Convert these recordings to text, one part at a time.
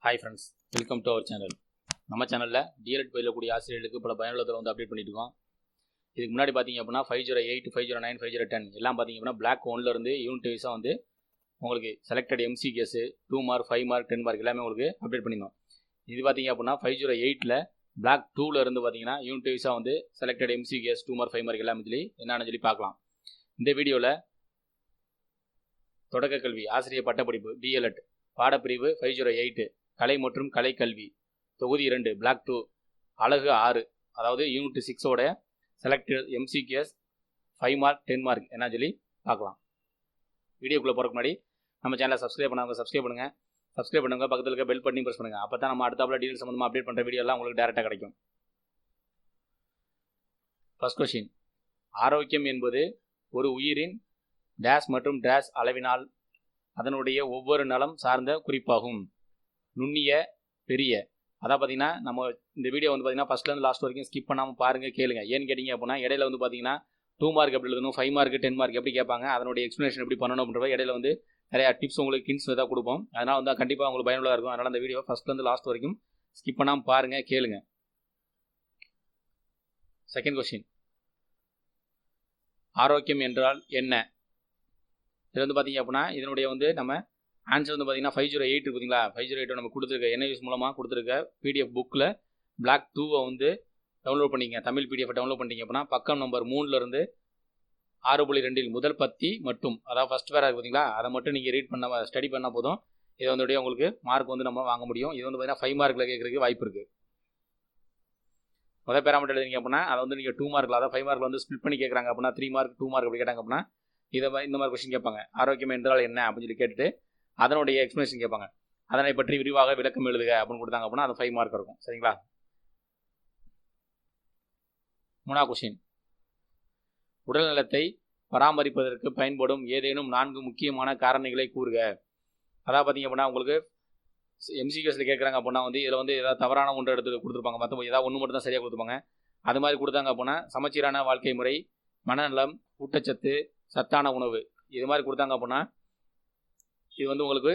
Hi friends, welcome to our channel. நம்ம சேனலில் டிஎல்எட் பயிலக்கூடிய ஆசிரியர்களுக்கு பல பயனுள்ளதை அப்டேட் பண்ணிட்டு இருக்கோம். இதுக்கு முன்னாடி பார்த்தீங்க அப்படின்னா 508, 509, 510 எல்லாம் பார்த்தீங்க அப்படின்னா பிளாக் 1லேருந்து யூனிட் வைஸாக உங்களுக்கு selected MCQs 2 mark 5 mark 10 mark எல்லாமே உங்களுக்கு அப்டேட் பண்ணியிருந்தோம். இது பார்த்தீங்க அப்படின்னா 508ல் பிளாக் 2லேருந்து பார்த்தீங்கன்னா யூனிட் வைஸாக செலக்டட் MCQs 2 மார்க் 5 மார்க் எல்லாமே என்னன்னு பார்க்கலாம். இந்த வீடியோவில் தொடக்க கல்வி ஆசிரியர் பட்டப்படிப்பு டிஎல்எட் பாடப்பிரிவு 508 கலை மற்றும் கலைக்கல்வி தொகுதி 2 பிளாக் 2 அலகு 6 அதாவது யூனிட் 6ஓட செலக்டட் MCQs 5 மார்க் 10 மார்க் என்ன பார்க்கலாம். வீடியோக்குள்ளே போகிறதுக்கு முன்னாடி நம்ம சேனலை சப்ஸ்கிரைப் பண்ணுங்க, சப்ஸ்கிரைப் பண்ணுங்க, பக்கத்தில் இருக்க பெல் பட்டனையும் ப்ரெஸ் பண்ணுங்கள். அப்போ தான் நம்ம அடுத்தாப்புல டீட்டெயில் சம்மந்தமாக அப்டேட் பண்ணுற வீடியோலாம் உங்களுக்கு டேரெக்டாக கிடைக்கும். ஃபர்ஸ்ட் கொஸ்டின், ஆரோக்கியம் என்பது ஒரு உயிரின் டேஷ் மற்றும் டேஷ் அளவினால் அதனுடைய ஒவ்வொரு நலம் சார்ந்த குறிப்பாகும். நுண்ணிய பெரிய அதான் பார்த்தீங்கன்னா நம்ம இந்த வீடியோ பார்த்தீங்கன்னா ஃபஸ்ட்லேருந்து லாஸ்ட் வரைக்கும் ஸ்கிப் பண்ணாமல் பாருங்கள், கேளுங்க. ஏன்னு கேட்டிங்க அப்படின்னா இடையில பார்த்தீங்கன்னா 2 மார்க் எப்படி எழுதணும், 5 மார்க் 10 மார்க் எப்படி கேட்பாங்க, அதனுடைய எக்ஸ்ப்ளனேஷன் எப்படி பண்ணணும் அப்படின்ற இடையில நிறையா டிப்ஸ் உங்களுக்கு ஹிண்ட்ஸ் தான் கொடுப்போம். அதனால் கண்டிப்பாக உங்களுக்கு பயனுள்ளதாக இருக்கும். அதனால் அந்த வீடியோ ஃபஸ்ட்லேருந்து லாஸ்ட் வரைக்கும் ஸ்கிப் பண்ணாமல் பாருங்கள், கேளுங்க. செகண்ட் கொஸ்டின், ஆரோக்கியம் என்றால் என்ன? இது பார்த்தீங்க அப்படின்னா இதனுடைய நம்ம ஆன்சர் பார்த்தீங்கன்னா 508 இருக்கு பார்த்தீங்களா. 508 நம்ம கொடுத்துருக்க NIS மூலமாக கொடுத்துருக்க PDF புக்கில் பிளாக் 2 டவுன்லோட் பண்ணிங்க. தமிழ் PDF டவுன்லோட் பண்ணிட்டீங்க அப்படின்னா பக்கம் நம்பர் 3லேருந்து 6.2 முதல் பத்தி மட்டும், அதாவது ஃபர்ஸ்ட் பேரா இருக்கு பார்த்தீங்களா, அதை மட்டும் நீங்கள் ரீட் பண்ண ஸ்டடி பண்ணால் போதும். இது உங்களுக்கு மார்க் நம்ம வாங்க முடியும். இது பார்த்தீங்கன்னா 5 மார்க்கில் கேட்குறதுக்கு வாய்ப்பு இருக்குது. முதல் பேரா மட்டும் எழுதிங்க அப்படின்னா அதை நீங்கள் 2 மார்க்கில், அதாவது 5 மார்க்கில் ஸ்பிளிட் பண்ணி கேட்குறாங்க அப்படின்னா 3 மார்க் 2 மார்க் அப்படி கேட்டாங்க அப்படின்னா இந்த மாதிரி கொஸ்டின் கேட்பாங்க. ஆரோக்கியம் என்றால் என்ன அப்படின்னு கேட்டுட்டு அதனுடைய எக்ஸ்பிளேஷன் கேட்பாங்க. அதனை பற்றி விரிவாக விளக்கம் எழுதுக அப்படின்னு கொடுத்தாங்க அப்படின்னா அது 5 மார்க் இருக்கும். சரிங்களா. மூணாவது கொஸ்டின், உடல் நலத்தை பராமரிப்பதற்கு பயன்படும் ஏதேனும் 4 முக்கியமான காரணிகளை கூறுக. அதாவது பார்த்தீங்க அப்படின்னா உங்களுக்கு MCQஸில் கேட்குறாங்க அப்படின்னா இதில் ஏதாவது தவறான ஒன்று எடுத்து கொடுத்துருப்பாங்க, மற்ற ஏதாவது ஒன்று மட்டும் தான் சரியாக கொடுத்துருப்பாங்க. அது மாதிரி கொடுத்தாங்க அப்படின்னா சமச்சீரான வாழ்க்கை முறை, மனநலம், ஊட்டச்சத்து, சத்தான உணவு இது மாதிரி கொடுத்தாங்க அப்படின்னா இது உங்களுக்கு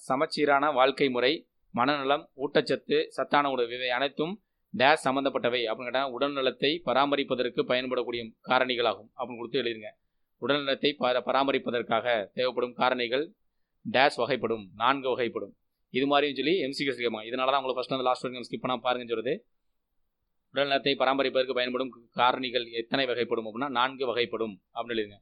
சமச்சீரான வாழ்க்கை முறை, மனநலம், ஊட்டச்சத்து, சத்தான உணவு இவை அனைத்தும் டேஷ் சம்மந்தப்பட்டவை அப்படின்னு கேட்டால் உடல்நலத்தை பராமரிப்பதற்கு பயன்படக்கூடிய காரணிகளாகும் அப்படின்னு கொடுத்து எழுதுங்க. உடல்நலத்தை பராமரிப்பதற்காக தேவைப்படும் காரணிகள் டேஷ் வகைப்படும், 4 வகைப்படும். இது மாதிரியும் MCQs கேட்பாங்க. இதனால தான் உங்களுக்கு ஃபர்ஸ்ட் லாஸ்ட் வரைக்கும் ஸ்கிப் பண்ணால் பாருங்கன்னு சொல்லுது. உடல்நலத்தை பராமரிப்பதற்கு பயன்படும் காரணிகள் எத்தனை வகைப்படும் அப்படின்னா 4 வகைப்படும் அப்படின்னு எழுதுங்க.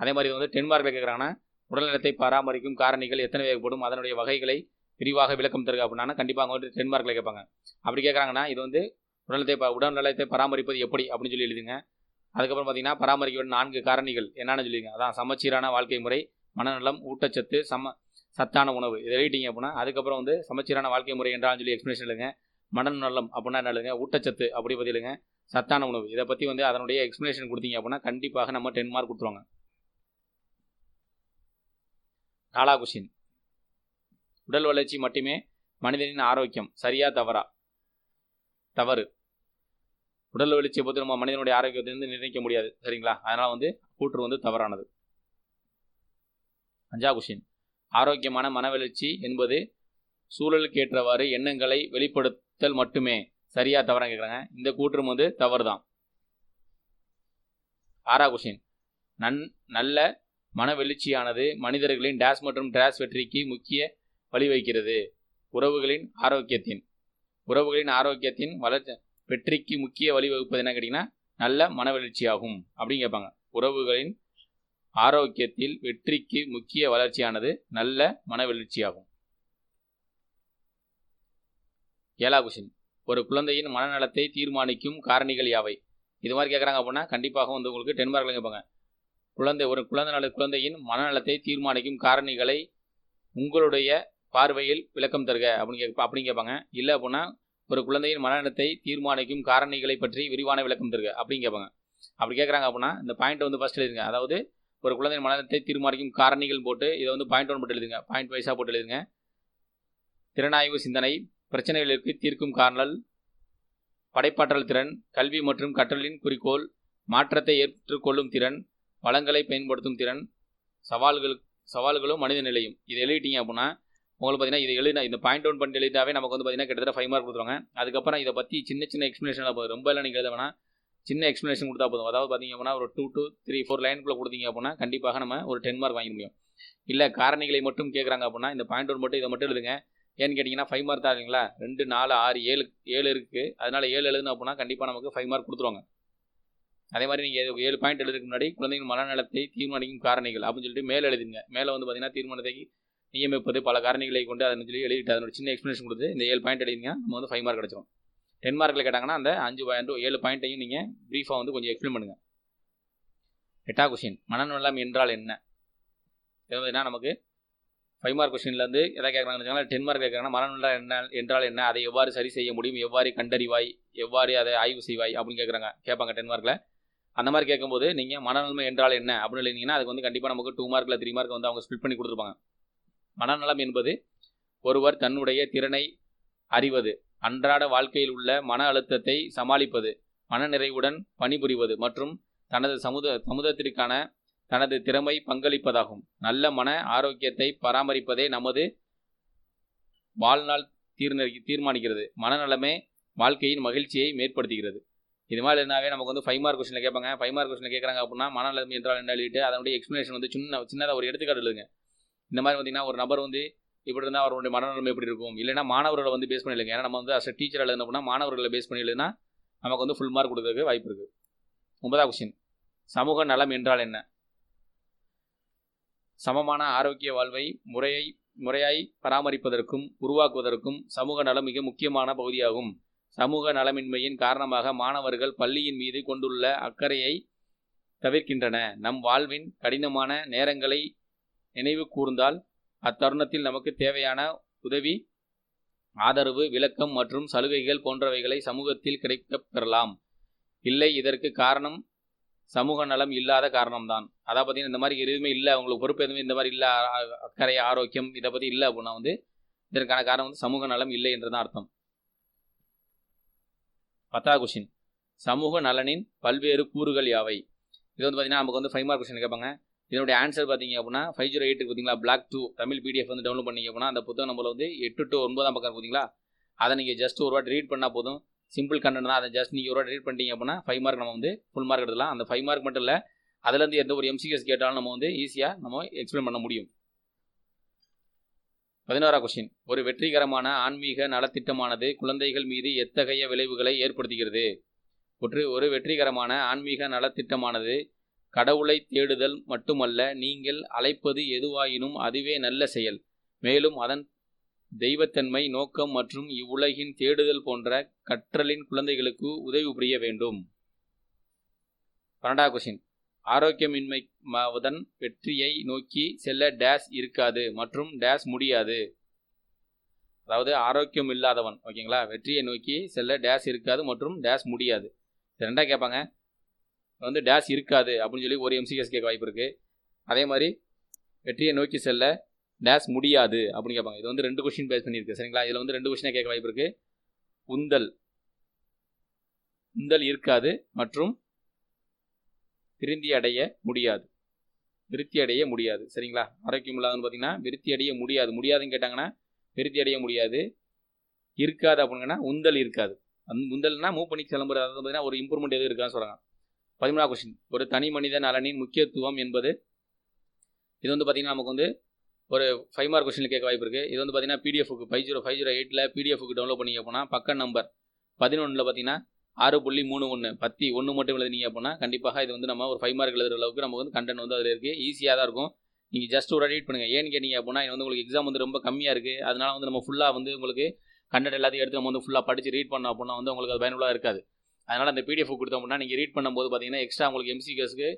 அதே மாதிரி 10 மார்க்கில் கேட்குறாங்கன்னா உடல்நலத்தை பராமரிக்கும் காரணிகள் எத்தனை வகைப்படும், அதனுடைய வகைகளை விரிவாக விளக்கம் தருக அப்படின்னா கண்டிப்பாக 10 மார்க்கில் கேட்பாங்க. அப்படி கேட்குறாங்கன்னா இது உடல்நலத்தை பராமரிப்பது எப்படி அப்படின்னு எழுதுங்க. அதுக்கப்புறம் பார்த்தீங்கன்னா பராமரிக்க 4 காரணிகள் என்னன்னு சொல்லிடுங்க. அதான் சமச்சீரான வாழ்க்கை முறை, மனநலம், ஊட்டச்சத்து, சத்தான உணவு இதை எழுதிட்டீங்க அப்படின்னா அதுக்கப்புறம் சமச்சீரான வாழ்க்கை முறை என்றாலும் எக்ஸ்பிளேஷன் எழுதுங்க. மனநலம் அப்படின்னா என்ன எழுதுங்க, ஊட்டச்சத்து அப்படி பற்றி எழுதுங்க, சத்தான உணவு இதை பற்றி அதனுடைய எக்ஸ்பிளேஷன் கொடுத்தீங்க அப்படின்னா கண்டிப்பாக நம்ம 10 மார்க் கொடுத்துருவாங்க. 4வது கொஸ்டின், உடல் வளர்ச்சி மட்டுமே மனிதனின் ஆரோக்கியம், சரியா தவறா? தவறு. உடல் வளர்ச்சியை பொறுத்து நம்ம மனிதனுடைய ஆரோக்கியத்திலிருந்து நிர்ணயிக்க முடியாது. சரிங்களா. அதனால கூற்று தவறானது. 5வது கொஸ்டின், ஆரோக்கியமான மனவளர்ச்சி என்பது சூழலுக்கு ஏற்றவாறு எண்ணங்களை வெளிப்படுத்தல் மட்டுமே, சரியா தவறான்னு கேட்குறாங்க. இந்த கூற்று தவறு தான். 6வது கொஸ்டின், நல்ல மனவெழுச்சியானது மனிதர்களின் டேஷ் மற்றும் டேஷ் வெற்றிக்கு முக்கிய வழிவகுக்கிறது. உறவுகளின் ஆரோக்கியத்தின் வெற்றிக்கு முக்கிய வழிவகுப்பது என்ன கேட்டிங்கன்னா நல்ல மனவெழுச்சியாகும் அப்படின்னு கேட்பாங்க. உறவுகளின் ஆரோக்கியத்தில் வெற்றிக்கு முக்கிய வளர்ச்சியானது நல்ல மனவெழுச்சியாகும். 7வது கொஸ்டின், ஒரு குழந்தையின் மனநலத்தை தீர்மானிக்கும் காரணிகள் யாவை? இது மாதிரி கேட்குறாங்க அப்படின்னா கண்டிப்பாக உங்களுக்கு 10 மார்க்கில் கேட்பாங்க. ஒரு குழந்தையின் மனநலத்தை தீர்மானிக்கும் காரணிகளை உங்களுடைய பார்வையில் விளக்கம் தருக அப்படின்னு கேட்பாங்க. இல்லை அப்படின்னா ஒரு குழந்தையின் மனநலத்தை தீர்மானிக்கும் காரணிகளை பற்றி விரிவான விளக்கம் தருக அப்படின்னு கேட்பாங்க. அப்படி கேட்குறாங்க அப்படின்னா இந்த பாயிண்ட் ஃபர்ஸ்ட் எழுதுங்க. அதாவது ஒரு குழந்தையின் மனநலத்தை தீர்மானிக்கும் காரணிகள் போட்டு இதை பாயிண்ட் 1 போட்டு எழுதுங்க, பாயிண்ட் வைஸாக போட்டு எழுதுங்க. திறனாய்வு சிந்தனை, பிரச்சனைகளுக்கு தீர்க்கும் காரணல், படைப்பாற்றல் திறன், கல்வி மற்றும் கற்றலின் குறிக்கோள், மாற்றத்தை ஏற்றுக்கொள்ளும் திறன், வளங்களை பயன்படுத்தும் திறன், சவால்களும் மனித நிலையும். இதை எழுதிட்டீங்க அப்படின்னா உங்களுக்கு பார்த்தீங்கன்னா இது எழுதினா இந்த பாயிண்ட் டவுன் பண்ணிட்டு எழுதிட்டாவே நமக்கு வந்து பார்த்தீங்கன்னா கிட்டத்தட்ட 5 மார்க் கொடுத்துருவாங்க. அதுக்கப்புறம் இதை பற்றி சின்ன எக்ஸ்ப்ளனேஷன் போதும், ரொம்ப எல்லாம் நீங்கள் எழுத வேணாம், சின்ன எக்ஸ்ப்ளனேஷன் கொடுத்தா போதும். அதாவது பார்த்தீங்க அப்படின்னா ஒரு 2 to 3 4 லைனுக்குள்ளே கொடுத்தீங்க அப்படின்னா கண்டிப்பாக நம்ம ஒரு 10 மார்க் வாங்க முடியும். இல்லை காரணிகளை மட்டும் கேட்குறாங்க அப்படின்னா இந்த பாயிண்ட் டவுன் மட்டும் இதை மட்டும் எழுதுங்க. ஏன்னு கேட்டிங்கன்னா 5 மார்க் தான் இல்லைங்களா, 2 4 6 7 இருக்குது. அதனால் 7 எழுதுனா அப்படின்னா கண்டிப்பாக நமக்கு 5 மார்க் கொடுத்துருவாங்க. அதே மாதிரி நீங்கள் 7 பாயிண்ட் எழுதுறதுக்கு முன்னாடி குழந்தைகள் மனநலத்தை தீர்மானிக்கும் காரணிகள் அப்படின்னு சொல்லிட்டு மேலே எழுதுங்க. மேலே வந்து பார்த்தீங்கன்னா தீர்மானத்தை நியமிப்பது பல காரணிகளை கொண்டு அதனை சொல்லி எழுதிட்டு அதனோட சின்ன எக்ஸ்ப்ளனேஷன் கொடுத்து இந்த 7 பாயிண்ட் எழுதிங்க, நம்ம வந்து 5 மார்க் கிடச்சிடும். 10 மார்க்கில் கேட்டாங்கன்னா அந்த 7 பாயிண்ட்டையும் நீங்கள் ப்ரீஃபாக வந்து கொஞ்சம் எக்ஸ்பிளைன் பண்ணுங்கள். 8ஆம் கொஸ்டின், மனநலம் என்றால் என்ன? இதுனா நமக்கு 5 மார்க் கொஸ்டின்லேருந்து எதாவது கேட்குறாங்கன்னு 10 மார்க் கேட்குறாங்கன்னா மனநலம் என்றால் என்ன, அதை எவ்வாறு சரி செய்ய முடியும், எவ்வாறு கண்டறிவாய், எவ்வாறு அதை ஆய்வு செய்வாய் அப்படின்னு கேட்பாங்க 10 மார்க்கில். அந்த மாதிரி கேட்கும்போது நீங்கள் மனநலம் என்றால் என்ன அப்படின்னு எழுதிங்கன்னா அதுக்கு வந்து கண்டிப்பாக நமக்கு 2 மார்க்கில் 3 மார்க் வந்து அவங்க ஸ்பிளிட் பண்ணி கொடுத்துருப்பாங்க. மனநலம் என்பது ஒருவர் தன்னுடைய திறனை அறிவது, அன்றாட வாழ்க்கையில் உள்ள மன அழுத்தத்தை சமாளிப்பது, மனநிறைவுடன் பணிபுரிவது மற்றும் தனது சமுதாயத்திற்கான தனது திறமை பங்களிப்பதாகும். நல்ல மன ஆரோக்கியத்தை பராமரிப்பதே நமது வாழ்நாள் தீர்மானிக்கிறது. மனநலமே வாழ்க்கையின் மகிழ்ச்சியை மேற்படுத்துகிறது. இது மாதிரி இருந்தாவே நமக்கு வந்து 5 மார்க் கொஸ்டினில் கேட்பாங்க. 5 மார்க் கொஸ்டினில் கேட்குறாங்க அப்படின்னா மனநலம் என்றால் என்ன எழுதிட்டு அதனுடைய எக்ஸ்ப்ளனேஷன் வந்து சின்னதாக ஒரு எடுத்துக்காட்டு எழுதுங்க. இந்த மாதிரி பார்த்தீங்கன்னா ஒரு நபர் வந்து இப்படி இருந்தால் அவருடைய மனநலம் எப்படி இருக்கும், இல்லைன்னா மாணவர்களை வந்து பேஸ் பண்ணி எழுதுங்க. ஏன்னா நம்ம வந்து அஸ் டீச்சர் எழுதுனா அப்படின்னா மாணவர்களை பேஸ் பண்ணி எழுதுனா நமக்கு வந்து ஃபுல் மார்க் கொடுக்கறதுக்கு வாய்ப்பு இருக்குது. 9ஆம் கொஸ்டின், சமூக நலம் என்றால் என்ன? சமமான ஆரோக்கிய வாழ்வை முறையாய் பராமரிப்பதற்கும் உருவாக்குவதற்கும் சமூக நலம் மிக முக்கியமான பகுதியாகும். சமூக நலமின்மையின் காரணமாக மாணவர்கள் பள்ளியின் மீது கொண்டுள்ள அக்கறையை தவிர்க்கின்றன. நம் வாழ்வின் கடினமான நேரங்களை நினைவு கூர்ந்தால் அத்தருணத்தில் நமக்கு தேவையான உதவி, ஆதரவு, விளக்கம் மற்றும் சலுகைகள் போன்றவைகளை சமூகத்தில் கிடைக்கப் பெறலாம். இல்லை, இதற்கு காரணம் சமூக நலம் இல்லாத காரணம்தான். அதை பார்த்தீங்கன்னா இந்த மாதிரி எதுவுமே இல்லை, அவங்களுக்கு பொறுப்பு எதுவுமே இந்த மாதிரி இல்லை, அக்கறை ஆரோக்கியம் இதை பற்றி இல்லை அப்படின்னா வந்து இதற்கான காரணம் வந்து சமூக நலம் இல்லை என்றுதான் அர்த்தம். 10ஆம் கொஸ்டின், சமூக நலனின் பல்வேறு கூறுகள் யாவை? இது வந்து பார்த்தீங்கன்னா நமக்கு வந்து 5 மார்க் கொஸ்டின் கேட்பாங்க. இதனுடைய ஆன்சர் பார்த்தீங்க அப்படின்னா 508 பார்த்தீங்களா, பிளாக் 2 தமிழ் பிடிஎஃப் வந்து டவுன்லோட் பண்ணிங்க அப்படின்னா அந்த புத்தகம் நம்மள வந்து 8 to 9ஆம் பக்கம் பார்த்தீங்களா, அதை நீங்கள் ஜஸ்ட் ஒரு வாட்டி ரீட் பண்ணால் போதும். சிம்பிள் கண்டென்ட் தான், அதை ஜஸ்ட் நீங்கள் ஒரு வாட்டி ரீட் பண்ணிட்டீங்க அப்படின்னா 5 மார்க் நம்ம வந்து ஃபுல் மார்க் எடுக்கலாம். அந்த 5 மார்க் மட்டும் இல்லை, அதுலேருந்து எந்த ஒரு எம்சிஎஸ் கேட்டாலும் நம்ம வந்து ஈஸியாக நம்ம எக்ஸ்பிளைன் பண்ண முடியும். 11ஆம் கொஸ்டின், ஒரு வெற்றிகரமான ஆன்மீக நலத்திட்டமானது குழந்தைகள் மீது எத்தகைய விளைவுகளை ஏற்படுத்துகிறது? ஒரு வெற்றிகரமான ஆன்மீக நலத்திட்டமானது கடவுளை தேடுதல் மட்டுமல்ல, நீங்கள் அழைப்பது எதுவாயினும் அதுவே நல்ல செயல், மேலும் அதன் தெய்வத்தன்மை, நோக்கம் மற்றும் இவ்வுலகின் தேடுதல் போன்ற கற்றலின் குழந்தைகளுக்கு உதவி புரிய வேண்டும். 12ஆம் கொஸ்டின், ஆரோக்கியமின்மையுடன் வெற்றியை நோக்கி செல்ல டேஸ் இருக்காது மற்றும் டேஸ் முடியாது. அதாவது ஆரோக்கியம் இல்லாதவன், ஓகேங்களா, வெற்றியை நோக்கி செல்ல டேஸ் இருக்காது மற்றும் டேஸ் முடியாது. ரெண்டா கேட்பாங்க, வந்து டேஸ் இருக்காது அப்படின்னு சொல்லி ஒரு எம்சிஎஸ் கேட்க வாய்ப்பு இருக்குது. அதே மாதிரி வெற்றியை நோக்கி செல்ல டேஸ் முடியாது அப்படின்னு கேட்பாங்க. இது வந்து 2 கொஸ்டின் பேஸ் பண்ணியிருக்கு, சரிங்களா. இதில் வந்து 2 கொஸ்டினாக கேட்க வாய்ப்பு இருக்குது. உந்தல் இருக்காது மற்றும் விருத்தி அடைய முடியாது, சரிங்களா. ஆரோக்கியம் இல்லாதன்னு பார்த்தீங்கன்னா விருத்தி அடைய முடியாதுன்னு கேட்டாங்கன்னா விருத்தி அடைய முடியாது. இருக்காது அப்படிங்கன்னா உந்தல் இருக்காது. உந்தல்னா மூவ் பண்ணி கிளம்புறது, அதாவது பார்த்தீங்கன்னா ஒரு இம்ப்ரூவ்மெண்ட் எதுவும் இருக்கான்னு சொல்கிறாங்க. 13ஆம் கொஸ்டின், ஒரு தனி மனித நலனின் முக்கியத்துவம் என்பது. இது வந்து பார்த்தீங்கன்னா நமக்கு வந்து ஒரு 5 மார்க் கொஸ்டினில் கேட்க வாய்ப்பு இருக்குது. இது வந்து பார்த்தீங்கன்னா பிடிஎஃப்க்கு 50508 பிடிஎஃப்க்கு டவுன்லோட் பண்ணிங்க போனால் பக்க நம்பர் 11 பார்த்தீங்கன்னா 6.31 பத்தி 1 மட்டும் எழுதினீங்க அப்படின்னா கண்டிப்பாக இது வந்து நம்ம ஒரு 5 மார்க் எழுதுகிற அளவுக்கு நமக்கு வந்து கண்டென்ட் வந்து அதில் இருக்குது. ஈஸியாக தான் இருக்கும். நீங்கள் ஜஸ்ட் ஒரு ரீட் பண்ணுங்கள். ஏன்னு கேட்டீங்க அப்படின்னா இது வந்து உங்களுக்கு எக்ஸாம் வந்து ரொம்ப கம்மியாக இருக்குது. அதனால வந்து நம்ம ஃபுல்லாக வந்து உங்களுக்கு கண்டென்ட் எல்லாத்தையும் எடுத்து நம்ம வந்து ஃபுல்லாக படித்து ரீட் பண்ணோம் அப்படின்னா வந்து உங்களுக்கு அது பயனுள்ளதாக இருக்காது. அதனால் அந்த பிடிஎஃப் கொடுத்தோம் அப்படின்னா நீங்கள் ரீட் பண்ணும்போது பார்த்தீங்கன்னா எக்ஸ்ட்ரா உங்களுக்கு எம்சிக்யூஸ்க்கு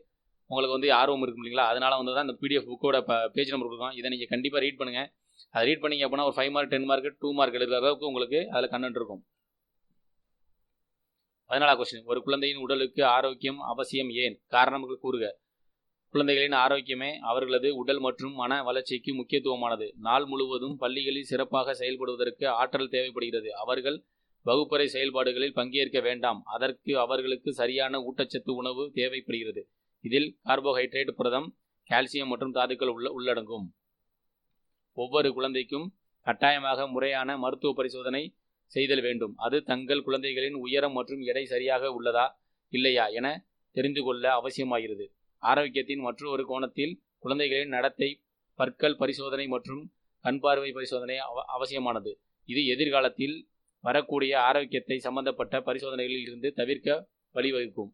உங்களுக்கு வந்து ஆர்வம் இருக்கும் இல்லைங்களா, அதனால் வந்து தான் அந்த பிடிஎஃப் புக்கோட பேஜ் நம்பர் கொடுக்கும். இதை நீங்கள் கண்டிப்பாக ரீட் பண்ணுங்கள். அதை ரீட் பண்ணிங்க அப்படின்னா ஒரு 5 மார்க் 10 மார்க் 2 மார்க் எழுதுகிற அளவுக்கு உங்களுக்கு அதில் கண்டென்ட் இருக்கும். 14ஆம் கொஸ்டின், ஒரு குழந்தையின் உடலுக்கு ஆரோக்கியம் அவசியம் ஏன்? காரணம் கூறுக. குழந்தைகளின் ஆரோக்கியமே அவர்களது உடல் மற்றும் மன வளர்ச்சிக்கு முக்கியத்துவமானது. நாள் முழுவதும் பள்ளிகளில் சிறப்பாக செயல்படுவதற்கு ஆற்றல் தேவைப்படுகிறது. அவர்கள் வகுப்பறை செயல்பாடுகளில் பங்கேற்க வேண்டாம். அதற்கு அவர்களுக்கு சரியான ஊட்டச்சத்து உணவு தேவைப்படுகிறது. இதில் கார்போஹைட்ரேட், புரதம், கால்சியம் மற்றும் தாதுக்கள் உள்ளடங்கும். ஒவ்வொரு குழந்தைக்கும் கட்டாயமாக முறையான மருத்துவ பரிசோதனை செய்தல் வேண்டும். அது தங்கள் குழந்தைகளின் உயரம் மற்றும் எடை சரியாக உள்ளதா இல்லையா என தெரிந்து கொள்ள அவசியமாகிறது. ஆரோக்கியத்தின் மற்றொரு கோணத்தில் குழந்தைகளின் நடத்தை, பற்கள் பரிசோதனை மற்றும் கண் பார்வை பரிசோதனை அவசியமானது. இது எதிர்காலத்தில் வரக்கூடிய ஆரோக்கியத்தை சம்பந்தப்பட்ட பரிசோதனைகளில் இருந்து தவிர்க்க வழிவகுக்கும்.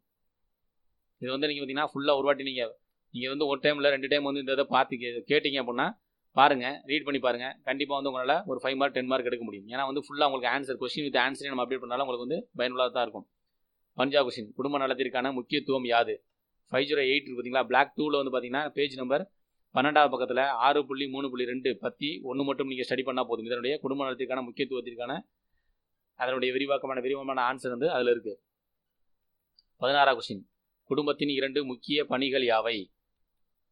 இது வந்து நீங்கள் பார்த்தீங்கன்னா ஃபுல்லாக ஒரு வாட்டி நீங்கள் ஒரு டைமில் 2 டைம் இந்த இதை பார்த்து கேட்டிங்க அப்படின்னா பாருங்கள், ரீட் பண்ணி பாருங்கள். கண்டிப்பாக உங்களால் ஒரு 5 மார்க் 10 மார்க் எடுக்க முடியும். ஏன்னா ஃபுல்லாக உங்களுக்கு ஆன்சர், கொஸ்டின் வித் ஆன்சரே நம்ம அப்டேட் பண்ணாலும் உங்களுக்கு பயனுள்ளதாக தான் இருக்கும். 5வது கொஸ்டின், குடும்ப நலத்திற்கான முக்கியத்துவம் யாது? 508 இருக்கு பார்த்தீங்களா, பிளாக் 2ல் பார்த்தீங்கன்னா பேஜ் நம்பர் 12வது பக்கத்தில் 6.3.2 பற்றி ஒன்று மட்டும் நீங்கள் ஸ்டடி பண்ணால் போதும். இதனுடைய குடும்ப நலத்திற்கான முக்கியத்துவத்திற்கான அதனுடைய விரிவான ஆன்சர் அதில் இருக்குது. 16வது கொஸ்டின், குடும்பத்தின் 2 முக்கிய பணிகள் யாவை?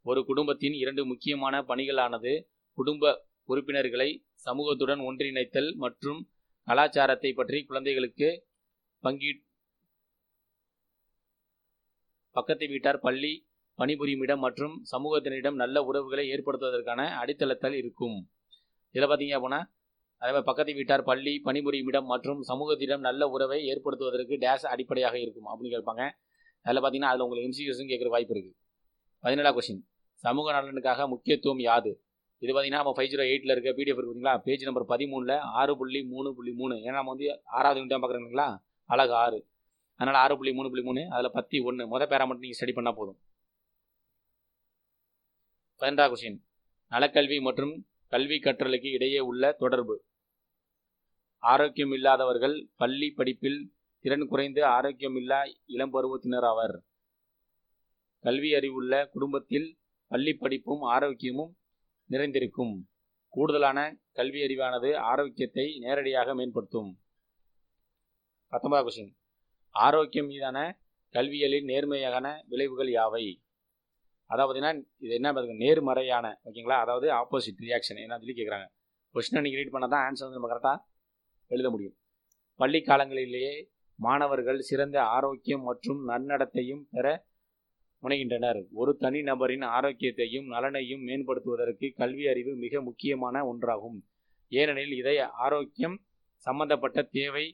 ஒரு குடும்பத்தின் 2 முக்கியமான பணிகளானது குடும்ப உறுப்பினர்களை சமூகத்துடன் ஒன்றிணைத்தல் மற்றும் கலாச்சாரத்தை பற்றி குழந்தைகளுக்கு பக்கத்து வீட்டார், பள்ளி, பணிபுரியும் இடம் மற்றும் சமூகத்தினரிடம் நல்ல உறவுகளை ஏற்படுத்துவதற்கான அடித்தளத்தில் இருக்கும். இதில் பார்த்தீங்க அப்படின்னா அதே பக்கத்து வீட்டார், பள்ளி, பணிபுரியும் இடம் மற்றும் சமூகத்திடம் நல்ல உறவை ஏற்படுத்துவதற்கு டேஸ் அடிப்படையாக இருக்கும் அப்படின்னு கேட்பாங்க. அதில் பார்த்தீங்கன்னா அதில் உங்களுக்கு எம்சிக்யூஸும் கேட்குற வாய்ப்பு இருக்குது. 17வது கொஸ்டின், சமூக நலனுக்காக முக்கியத்துவம் யாது? இது பார்த்தீங்கன்னா நம்ம 508ல் இருக்க பிடிஎஃப் இருக்கு பார்த்தீங்களா, பேஜ் நம்பர் 13ல் 6.3.3. ஏன்னா நம்ம 6வது யூனிட்டாக பார்க்குறீங்களா, அழகு 6, அதனால் 6.3.3 அதில் 10.1 மொதல் பேரா மட்டும் நீங்கள் ஸ்டடி பண்ணால் போதும். 12வது கொஸ்டின், நலக்கல்வி மற்றும் கல்வி கற்றலுக்கு இடையே உள்ள தொடர்பு. ஆரோக்கியம் இல்லாதவர்கள் பள்ளி படிப்பில் திறன் குறைந்து ஆரோக்கியமில்லா இளம்பருவத்தினர் ஆவர். கல்வி அறிவுள்ள குடும்பத்தில் பள்ளி படிப்பும் ஆரோக்கியமும் நிறைந்திருக்கும். கூடுதலான கல்வி அறிவானது ஆரோக்கியத்தை நேரடியாக மேம்படுத்தும். 19வது கொஸ்டின், ஆரோக்கியம் மீதான கல்வியலின் நேர்மையான விளைவுகள் யாவை? அதாவது பார்த்தீங்கன்னா இது என்ன பார்த்துங்க, நேர்மறையான, ஓகேங்களா, அதாவது ஆப்போசிட் ரியாக்ஷன் என்ன சொல்லி கேட்குறாங்க. கொஸ்டினை நீங்கள் ரீட் பண்ணால் தான் ஆன்சர் நம்ம கரெக்டாக எழுத முடியும். பள்ளி காலங்களிலேயே மாணவர்கள் சிறந்த ஆரோக்கியம் மற்றும் நன்னடத்தையும் பெற முனைகின்றனர். ஒரு தனி நபரின் ஆரோக்கியத்தையும் நலனையும் மேம்படுத்துவதற்கு கல்வி அறிவு மிக முக்கியமான ஒன்றாகும். ஏனெனில் இதை ஆரோக்கியம் சம்பந்தப்பட்ட தேவை,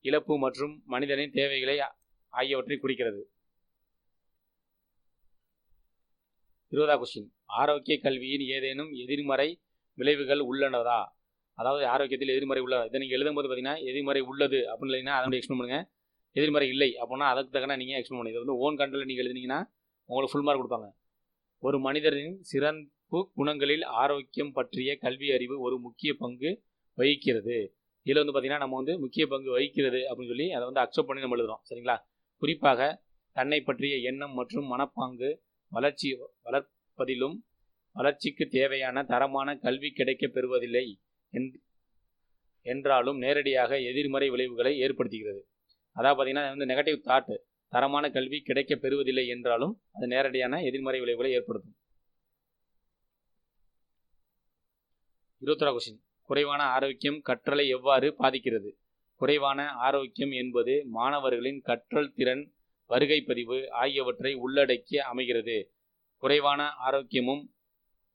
இழப்பு மற்றும் மனிதனின் தேவைகளை ஆகியவற்றை குறிக்கிறது. 20வது கொஸ்டின், ஆரோக்கிய கல்வியின் ஏதேனும் எதிர்மறை விளைவுகள் உள்ளனதா? அதாவது ஆரோக்கியத்தில் எதிர்மறை உள்ளதா? இதை நீங்கள் எழுதும்போது பார்த்தீங்கன்னா எதிர்மறை உள்ளது அப்படின்னு இல்லைன்னா அதனுடைய எக்ஸ்பிளைன் பண்ணுங்கள். எதிர்மறை இல்லை அப்படின்னா அதுக்கு தக்கன நீங்கள் எக்ஸ்பிளைன் பண்ணுங்கள். இது ஓன் கண்ட்ரோலில் நீங்கள் எழுதினீங்கன்னா உங்களுக்கு ஃபுல் மார்க் கொடுப்பாங்க. ஒரு மனிதரின் சிறப்பு குணங்களில் ஆரோக்கியம் பற்றிய கல்வி அறிவு ஒரு முக்கிய பங்கு வகிக்கிறது. இதில் பார்த்தீங்கன்னா நம்ம முக்கிய பங்கு வகிக்கிறது அப்படின்னு சொல்லி அதை அக்செப்ட் பண்ணி நம்ம எழுதுறோம், சரிங்களா. குறிப்பாக தன்னை பற்றிய எண்ணம் மற்றும் மனப்பாங்கு வளர்ப்பதிலும் வளர்ச்சிக்கு தேவையான தரமான கல்வி கிடைக்க பெறுவதில்லை என்றாலும் நேரடியாக எதிர்மறை விளைவுகளை ஏற்படுத்துகிறது. அதாவது பார்த்தீங்கன்னா நெகட்டிவ் தாட், தரமான கல்வி கிடைக்க பெறுவதில்லை என்றாலும் அது நேரடியான எதிர்மறை விளைவுகளை ஏற்படுத்தும். 21வது கொஸ்டின், குறைவான ஆரோக்கியம் கற்றலை எவ்வாறு பாதிக்கிறது? குறைவான ஆரோக்கியம் என்பது மாணவர்களின் கற்றல் திறன், வருகை பதிவு ஆகியவற்றை உள்ளடக்கி அமைகிறது. குறைவான ஆரோக்கியமும்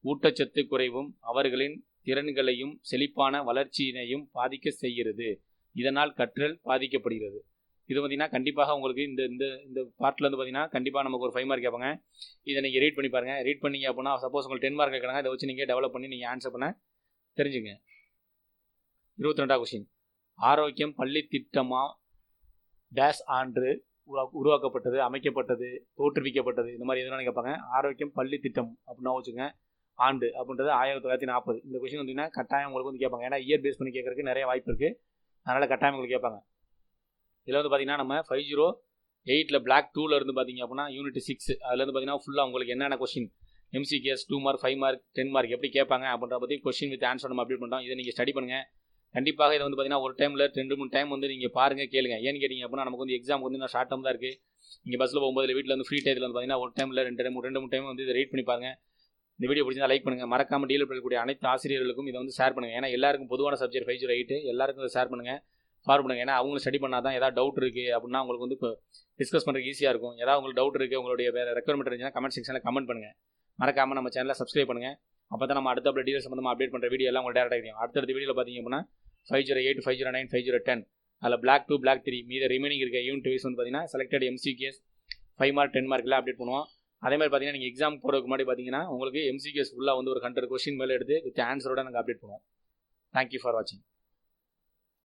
ஊட்டச்சத்து குறைவும் அவர்களின் திறன்களையும் செழிப்பான வளர்ச்சியினையும் பாதிக்க செய்கிறது. இதனால் கற்றல் பாதிக்கப்படுகிறது. இது பார்த்தீங்கன்னா கண்டிப்பாக உங்களுக்கு இந்த இந்த இந்த பார்ட்டில் பார்த்தீங்கன்னா கண்டிப்பாக நமக்கு ஒரு 5 மார்க் கேட்பாங்க. இதை நீங்கள் ரீட் பண்ணி பாருங்கள். ரீட் பண்ணிங்க அப்படின்னா சப்போஸ் உங்களுக்கு 10 மார்க் கேட்குறாங்க, இதை வச்சு நீங்கள் டெவலப் பண்ணி நீங்கள் ஆன்சர் பண்ண தெரிஞ்சுங்க. 22வது கொஸ்டின், ஆரோக்கியம் பள்ளி திட்டமா டேஷ் ஆண்டு உருவாக்கப்பட்டது, அமைக்கப்பட்டது, தோற்றுவிக்கப்பட்டது, இந்த மாதிரி எதுனா கேட்பாங்க. ஆரோக்கியம் பள்ளி திட்டம் அப்படின்னா வச்சுங்க, ஆண்டு அப்படின்றது 1940. இந்த கொஸ்டின் வந்தீங்கன்னா கட்டாயம் உங்களுக்கு கேட்பாங்க. ஏன்னா இயர் பேஸ் பண்ணி கேட்கறதுக்கு நிறைய வாய்ப்பு இருக்குது, அதனால் கட்டாயம் உங்களுக்கு கேட்பாங்க. இதில் பார்த்தீங்கன்னா நம்ம 508ல் பிளாக் 2ல் இருந்து பார்த்தீங்க அப்படின்னா யூனிட் 6 அதுலேருந்து பார்த்தீங்கன்னா ஃபுல்லாக உங்களுக்கு என்னென்ன கொஸ்டின் எம்சிக்யூஎஸ் 2 மார்க் 5 மார்க் 10 மார்க் எப்படி கேட்பாங்க அப்படின்ற பற்றி கொஸ்டின் வித் ஆன்சர் நம்ம அப்டேட் பண்ணுறோம். இதை நீங்கள் ஸ்டடி பண்ணுங்கள். கண்டிப்பாக இதை பார்த்தீங்கன்னா ஒரு டைமில் 2-3 டைம் நீங்கள் பாருங்கள், கேளுங்க. ஏன்னு கேட்டிங்க அப்படின்னா நமக்கு எக்ஸாம் நான் ஷார்ட் டைம் தான் இருக்குது. நீங்கள் பஸ்ஸில் போகும்போது வீட்டில் ஃப்ரீ டைத்தில் பார்த்தீங்கன்னா ஒரு டைமில் 2-3 டைம் இதை ரீட் பண்ணி பாருங்கள். இந்த வீடியோ பிடிச்சா லைக் பண்ணுங்கள். மறக்காமல் டீல் பண்ணக்கூடிய அனைத்து ஆசிரியர்களுக்கும் இதை ஷேர் பண்ணுங்கள். ஏன்னா எல்லாருக்கும் பொதுவான சப்ஜெக்ட் 508 எல்லாருக்கும் இதை ஷேர் பண்ணுங்கள், ஃபார்வர்ட் பண்ணுங்கள். ஏன்னா அவங்களும் ஸ்டடி பண்ணால் தான் ஏதாவது டவுட் இருக்குது அப்படின்னா உங்களுக்கு இப்போ டிஸ்கஸ் பண்ணுறதுக்கு ஈஸியாக இருக்கும். ஏதாவது உங்களுக்கு டவுட் இருக்குது, உங்களுடைய வேறு ரெக்குவயர்மெண்ட் இருந்துச்சுன்னா கமெண்ட் செக்ஷனில் கமெண்ட் பண்ணுங்கள். மறக்காமல் நம்ம சேனலை சப்ஸ்கிரைப் பண்ணுங்கள். அப்போ தான் நம்ம அடுத்த டீடைல்ஸ் சம்மந்தமாக அப்டேட் பண்ணுற வீடியோ எல்லாம் உங்களுக்கு டேரக்டாக தெரியும். அடுத்த வீடியோவில் பார்த்தீங்க அப்படின்னா 508, 509, 5010 அதில் Black 2, Black 3 மீத ரிமைனிங் இருக்க யூனிட் வைஸ் வந்து பார்த்தீங்கன்னா செலக்டட் MCQs 5 மார்க் 10 மார்க்கில் அப்டேட் பண்ணுவோம். அதே மாதிரி பார்த்தீங்கன்னா நீங்கள் எக்ஸாம் போகிறதுக்கு முன்னாடி பார்த்தீங்கன்னா உங்களுக்கு MCQs ஃபுல்லாக வந்து ஒரு 100 கொஸ்டின் மேலே எடுத்து வித் ஆன்சரோட நாங்கள் அப்டேட் பண்ணுவோம். தேங்க்யூ ஃபார் வாட்சிங்.